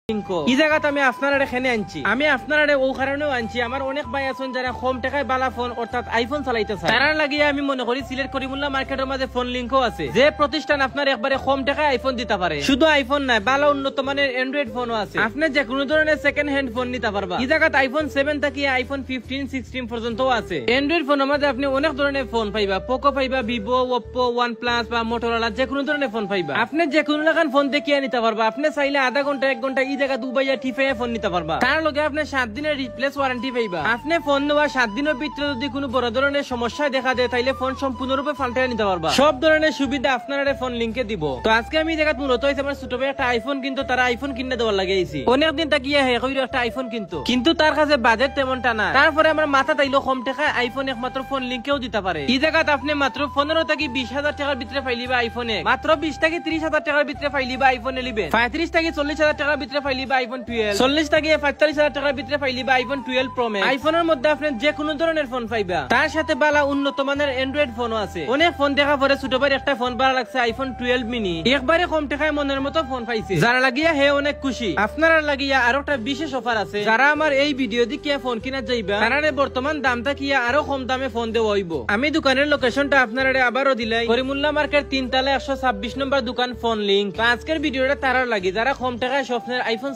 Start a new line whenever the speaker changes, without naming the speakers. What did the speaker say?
এই জায়গাত আমি আপনারা এখানে আনছি, আমি আপনারা ও কারণেও আনছি। আমার অনেক ভাই আছেন যারা কম টাকায় বালা ফোন অর্থাৎ আইফোন চালাইতে চায়, তারা লাগিয়ে আমি মনে করি সিলেট করিমুল্লাহ মার্কেটের মাঝে ফোন লিঙ্কও আছে, যে প্রতিষ্ঠান আপনার একবারে কম টাকায় আইফোন দিতে পারে। শুধু আইফোন নাই, বালা উন্নত মানের অ্যান্ড্রয়েড ফোনও আছে, আপনি যে কোনো ধরনের সেকেন্ড হ্যান্ড ফোন নিতে পারবা। এই জায়গাত আইফোন 7 থেকে আইফোন 15, 16 পর্যন্তও আছে। অ্যান্ড্রয়েড ফোনের মধ্যে আপনি অনেক ধরনের ফোন পাইবা, পোকো পাইবা, ভিভো, ওপ্পো, ওয়ানপ্লাস বা মোটরোলা, যে কোনো ধরনের ফোন পাইবা। আপনি যে কোনো লাগান ফোন দেখিয়ে নিতে পারবা। আপনি চাইলে আধা ঘন্টা 1 ঘন্টা এই জায়গা দুবাইয়া ঠিফাইয়া ফোন নিতে পারবা। তার লগে আপনি 7 দিনের রিপ্লেস ওয়ারেন্টি পাইবা। আপনি ফোন নেওয়া 7 দিনের ভিতরে যদি কোনো বড় ধরনের সমস্যা দেখা যায় তাইলে ফোন সম্পূর্ণরূপে পাল্টায় নিতে পারবা। সব ধরনের সুবিধা আপনারা ফোন লিংকে দিব। তো আজকে আমি জায়গা মূলত হইছে আমার ছোট ভাই একটা আইফোন, কিন্তু তারা আইফোন কিনে দেওয়ার লাগে আইছি। অনেকদিন তাকিয়ে হে কইরো একটা আইফোন কিন্তু তার কাছে বাজেট তেমনটা না। তারপরে আমার মাথা তাইলো কম টাকা আইফোন একমাত্র ফোন লিংকেও দিতে পারে। এই জায়গাতে আপনি মাত্র 15 থেকে 20,000 টাকার ভিতরে পাইলিবা আইফোনে, মাত্র 20 থেকে 30,000 টাকার ভিতরে পাইলিবা আইফোন 11, 35 থেকে 40,000 টাকার ভিতরে পাইলিবা আইফোন 12, 40 থেকে 45,000 টাকার ভিতরে পাইলিবা আইফোন 12 প্রো ম্যাক্স। আইফোনের মধ্যে আপনি যে কোনো ধরনের ফোন পাইবা, তার সাথে বালা উন্নত মানের অ্যান্ড্রয়েড ফোনও আছে। অনেক ফোন দেখা পরে ছোট ভাই একটা ফোন ভালো লাগছে আইফোন 12 মিনি, একবারে কম টাকায় মনের মতো ফোন পাইছে। যারা লাগিয়া হে অনেক খুশি। আপনারা লাগিয়া আরো একটা বিশেষ অফার আছে, যারা আমার এই ভিডিও দেখিয়া ফোন কিনা যাইবা তারা বর্তমান দামটা কিয়া আরো কম দামে ফোন দেওয়া হইব। আমি দোকানের লোকেশনটা আপনারা আবারও দিলাই, করিমুল্লাহ মার্কেট 3 তলা 126 নম্বর দোকান ফোন লিংক। আজকের ভিডিওটা তারা লাগি যারা কম টাকায় স্বপ্নের আইফোন